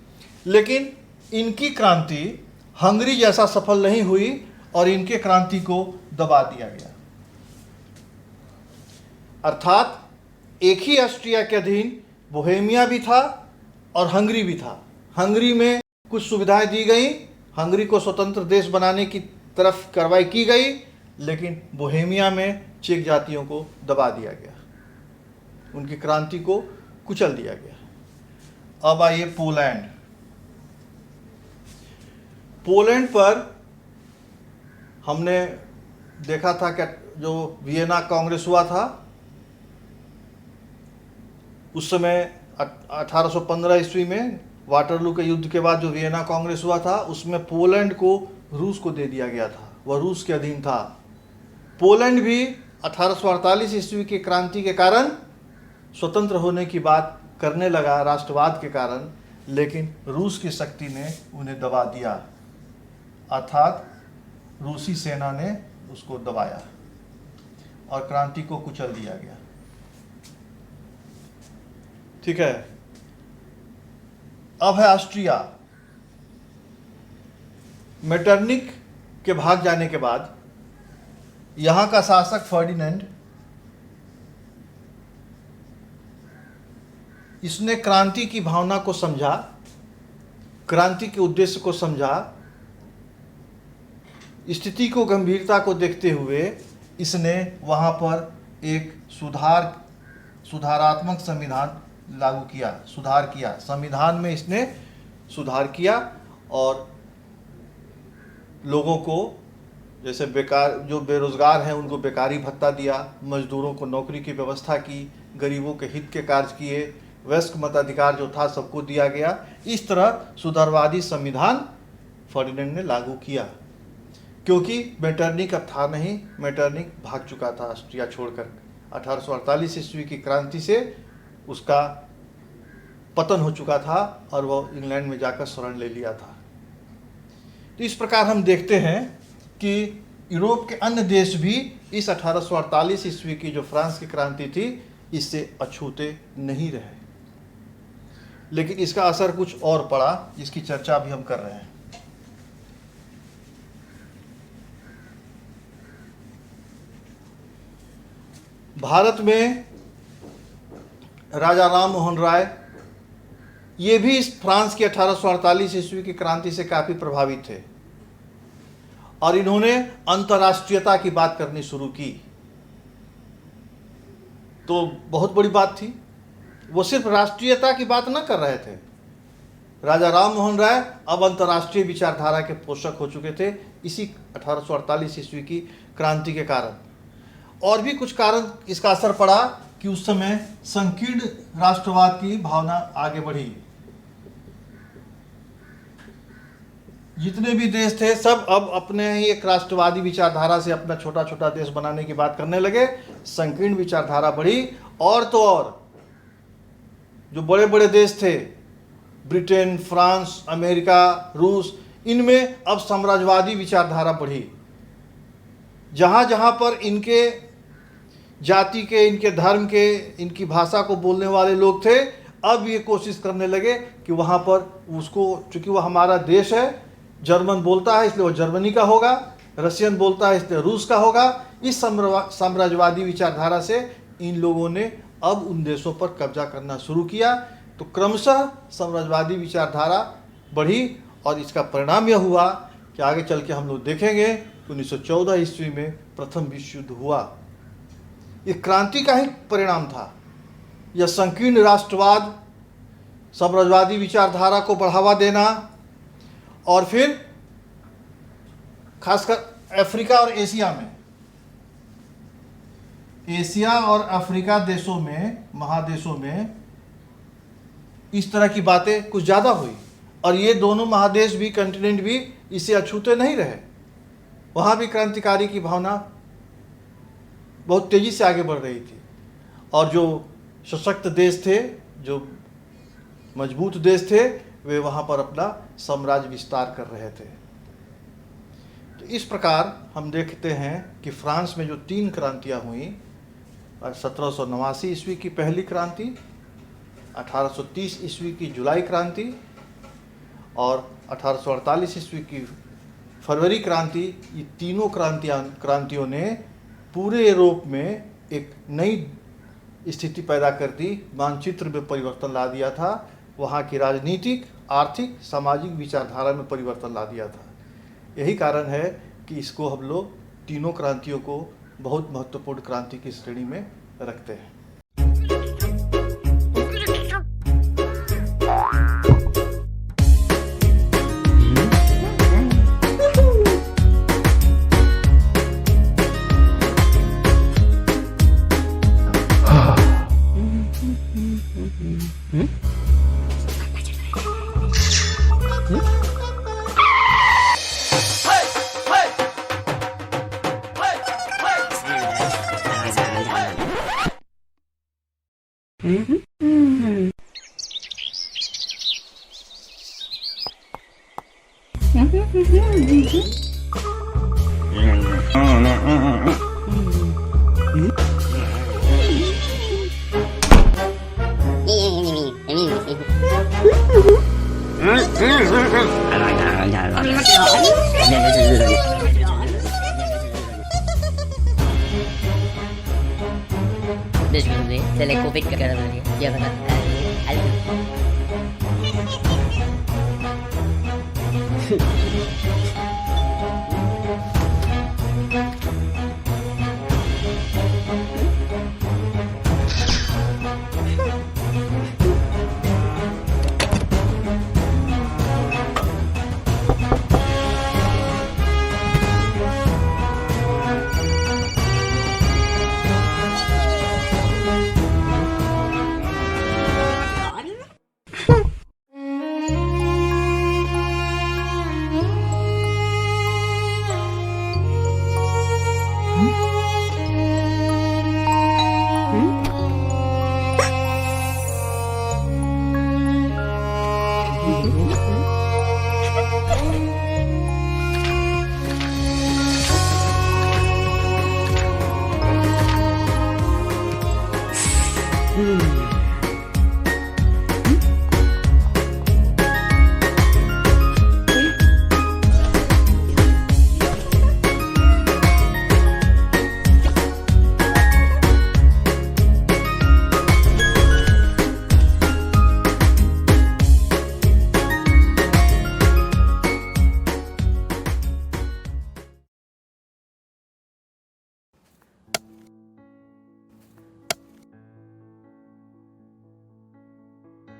लेकिन इनकी क्रांति हंगरी जैसा सफल नहीं हुई और इनके क्रांति को दबा दिया गया। अर्थात एक ही ऑस्ट्रिया के अधीन बोहेमिया भी था और हंगरी भी था। हंगरी में कुछ सुविधाएं दी गई, हंगरी को स्वतंत्र देश बनाने की तरफ कार्रवाई की गई, लेकिन बोहेमिया में चेक जातियों को दबा दिया गया, उनकी क्रांति को कुचल दिया गया। अब आइए पोलैंड। पोलैंड पर हमने देखा था कि जो वियना कांग्रेस हुआ था, उस समय 1815 ईस्वी में वाटरलू के युद्ध के बाद जो वियना कांग्रेस हुआ था, उसमें पोलैंड को रूस को दे दिया गया था, वह रूस के अधीन था। पोलैंड भी 1848 ईस्वी की क्रांति के कारण स्वतंत्र होने की बात करने लगा राष्ट्रवाद के कारण, लेकिन रूस की शक्ति ने उन्हें दबा दिया, अर्थात रूसी सेना ने उसको दबाया और क्रांति को कुचल दिया गया। ठीक है। अब है ऑस्ट्रिया। मेटरनिक के भाग जाने के बाद यहां का शासक फर्डिनेंड, इसने क्रांति की भावना को समझा, क्रांति के उद्देश्य को समझा, स्थिति को गंभीरता को देखते हुए इसने वहां पर एक सुधारात्मक संविधान लागू किया, सुधार किया, संविधान में इसने सुधार किया और लोगों को, जैसे बेकार जो बेरोजगार हैं उनको बेकारी भत्ता दिया, मजदूरों को नौकरी की व्यवस्था की, गरीबों के हित के कार्य किए, वयस्क मताधिकार जो था सबको दिया गया। इस तरह सुधारवादी संविधान फर्डिनेंड ने लागू किया, क्योंकि मेटरनिक अब था नहीं, मेटरनिक भाग चुका था ऑस्ट्रिया छोड़कर। 1848 ईस्वी की क्रांति से उसका पतन हो चुका था और वह इंग्लैंड में जाकर शरण ले लिया था। तो इस प्रकार हम देखते हैं कि यूरोप के अन्य देश भी इस 1848 ईस्वी की जो फ्रांस की क्रांति थी, इससे अछूते नहीं रहे, लेकिन इसका असर कुछ और पड़ा, जिसकी चर्चा अभी हम कर रहे हैं। भारत में राजा राम मोहन राय, ये भी इस फ्रांस की 1848 ईस्वी की क्रांति से काफ़ी प्रभावित थे और इन्होंने अंतर्राष्ट्रीयता की बात करनी शुरू की। तो बहुत बड़ी बात थी, वो सिर्फ राष्ट्रीयता की बात न कर रहे थे। राजा राम मोहन राय अब अंतर्राष्ट्रीय विचारधारा के पोषक हो चुके थे इसी 1848 ईस्वी की क्रांति के कारण। और भी कुछ कारण इसका असर पड़ा कि उस समय संकीर्ण राष्ट्रवाद की भावना आगे बढ़ी। जितने भी देश थे सब अब अपने ही एक राष्ट्रवादी विचारधारा से अपना छोटा छोटा देश बनाने की बात करने लगे। संकीर्ण विचारधारा बढ़ी और तो और जो बड़े बड़े देश थे, ब्रिटेन, फ्रांस, अमेरिका, रूस, इनमें अब साम्राज्यवादी विचारधारा बढ़ी। जहाँ जहाँ पर इनके जाति के, इनके धर्म के, इनकी भाषा को बोलने वाले लोग थे, अब ये कोशिश करने लगे कि वहाँ पर उसको, चूँकि वह हमारा देश है, जर्मन बोलता है इसलिए वो जर्मनी का होगा, रशियन बोलता है इसलिए रूस का होगा। इस साम्राज्यवादी विचारधारा से इन लोगों ने अब उन देशों पर कब्जा करना शुरू किया। तो क्रमशः साम्राज्यवादी विचारधारा बढ़ी और इसका परिणाम यह हुआ कि आगे चल के हम लोग देखेंगे 1914 ईस्वी में प्रथम विश्व युद्ध हुआ। ये क्रांति का ही परिणाम था। यह संकीर्ण राष्ट्रवाद, साम्राज्यवादी विचारधारा को बढ़ावा देना और फिर खासकर अफ्रीका और एशिया में, एशिया और अफ्रीका देशों में, महादेशों में इस तरह की बातें कुछ ज़्यादा हुई और ये दोनों महादेश भी, कंटिनेंट भी इसे अछूते नहीं रहे। वहाँ भी क्रांतिकारी की भावना बहुत तेज़ी से आगे बढ़ रही थी और जो सशक्त देश थे, जो मजबूत देश थे, वे वहाँ पर अपना साम्राज्य विस्तार कर रहे थे। तो इस प्रकार हम देखते हैं कि फ्रांस में जो 3 क्रांतियाँ हुई, 1789 ईस्वी की पहली क्रांति, 1830 ईस्वी की जुलाई क्रांति और 1848 ईस्वी की फरवरी क्रांति, ये तीनों क्रांतियों ने पूरे यूरोप में एक नई स्थिति पैदा कर दी, मानचित्र में परिवर्तन ला दिया था। वहाँ की राजनीतिक आर्थिक सामाजिक विचारधारा में परिवर्तन ला दिया था। यही कारण है कि इसको हम लोग तीनों क्रांतियों को बहुत महत्वपूर्ण क्रांति की श्रेणी में रखते हैं। Se le covid ke dalam dia. Dia kata,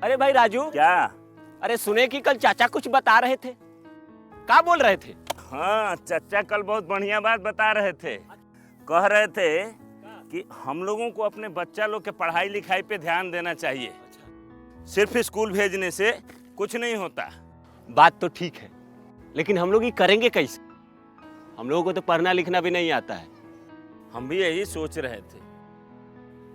अरे भाई राजू, क्या? अरे सुने कि कल चाचा कुछ बता रहे थे। क्या बोल रहे थे? हाँ, चाचा कल बहुत बढ़िया बात बता रहे थे। कह रहे थे कि हम लोगों को अपने बच्चा लोग के पढ़ाई लिखाई पे ध्यान देना चाहिए। सिर्फ स्कूल भेजने से कुछ नहीं होता। बात तो ठीक है, लेकिन हम लोग ये करेंगे कैसे? हम लोगों को तो पढ़ना लिखना भी नहीं आता है। हम भी यही सोच रहे थे।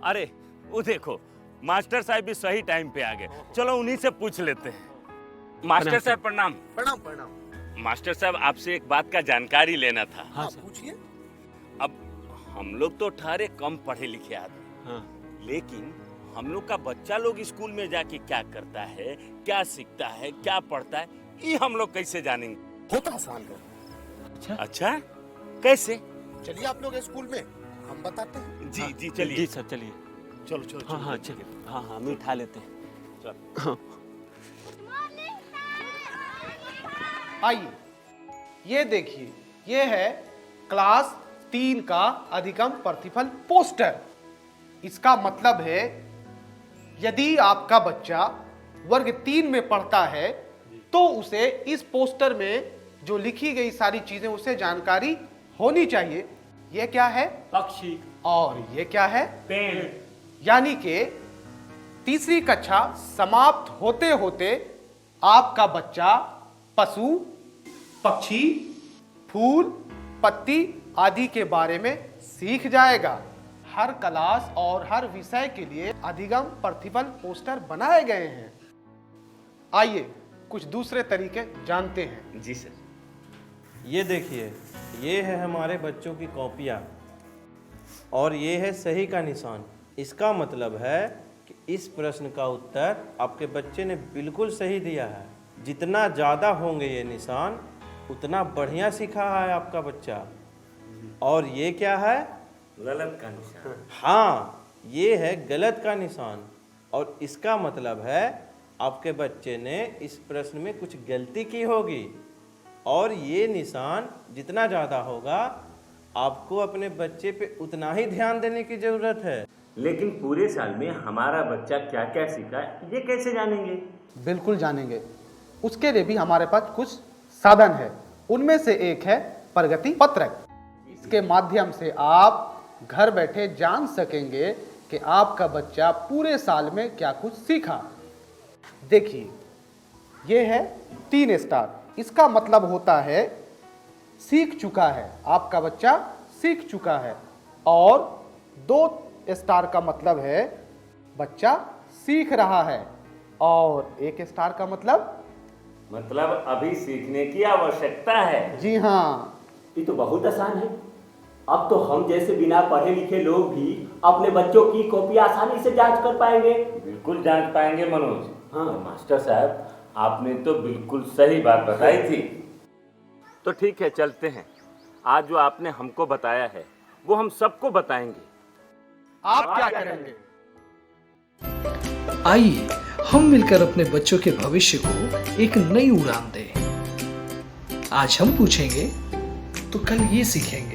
अरे वो देखो, मास्टर साहब भी सही टाइम पे आ गए। चलो उन्हीं से पूछ लेते हैं। मास्टर साहब प्रणाम। प्रणाम प्रणाम। मास्टर साहब, आपसे एक बात का जानकारी लेना था। हाँ, पूछिए। अब हम लोग तो ठहरे कम पढ़े लिखे आदमी, हाँ। लेकिन हम लोग का बच्चा लोग स्कूल में जाके क्या करता है, क्या सीखता है, क्या पढ़ता है, ये हम लोग कैसे जानेंगे? होता आसान कर। अच्छा, कैसे? चलिए आप लोग स्कूल में, हम बताते हैं। जी जी चलिए। जी सर, चलिए। चलो चलो। हाँ हाँ चलिए। हाँ हाँ, हम उठा लेते हैं। आइए, ये देखिए, ये है क्लास 3 का अधिगम प्रतिफल पोस्टर। इसका मतलब है यदि आपका बच्चा वर्ग 3 में पढ़ता है तो उसे इस पोस्टर में जो लिखी गई सारी चीजें उसे जानकारी होनी चाहिए। ये क्या है? पक्षी। और ये क्या है? पेड़। यानी कि तीसरी कक्षा समाप्त होते होते आपका बच्चा पशु, पक्षी, फूल, पत्ती आदि के बारे में सीख जाएगा। हर क्लास और हर विषय के लिए अधिगम प्रतिफल पोस्टर बनाए गए हैं। आइए कुछ दूसरे तरीके जानते हैं। जी सर। ये देखिए, ये है हमारे बच्चों की कॉपियाँ और ये है सही का निशान। इसका मतलब है कि इस प्रश्न का उत्तर आपके बच्चे ने बिल्कुल सही दिया है। जितना ज़्यादा होंगे ये निशान उतना बढ़िया सीखा है आपका बच्चा। और ये क्या है? गलत का निशान। हाँ, ये है गलत का निशान और इसका मतलब है आपके बच्चे ने इस प्रश्न में कुछ गलती की होगी और ये निशान जितना ज़्यादा होगा आपको अपने बच्चे पे उतना ही ध्यान देने की ज़रूरत है। लेकिन पूरे साल में हमारा बच्चा क्या क्या सीखा ये कैसे जानेंगे? बिल्कुल जानेंगे। उसके लिए भी हमारे पास कुछ साधन है। उनमें से एक है प्रगति पत्रक। इसके माध्यम से आप घर बैठे जान सकेंगे कि आपका बच्चा पूरे साल में क्या कुछ सीखा। देखिए, ये है 3 स्टार। इसका मतलब होता है सीख चुका है, आपका बच्चा सीख चुका है। और 2 स्टार का मतलब है बच्चा सीख रहा है। और 1 स्टार का मतलब अभी सीखने की आवश्यकता है। जी हाँ, ये तो बहुत आसान है। अब तो हम जैसे बिना पढ़े लिखे लोग भी अपने बच्चों की कॉपी आसानी से जांच कर पाएंगे। बिल्कुल जांच पाएंगे मनोज। हाँ। मास्टर साहब, आपने तो बिल्कुल सही बात बताई थी। तो ठीक है, चलते हैं। आज जो आपने हमको बताया है वो हम सबको बताएंगे। आप क्या करेंगे? आइए हम मिलकर अपने बच्चों के भविष्य को एक नई उड़ान दें। आज हम पूछेंगे तो कल ये सीखेंगे।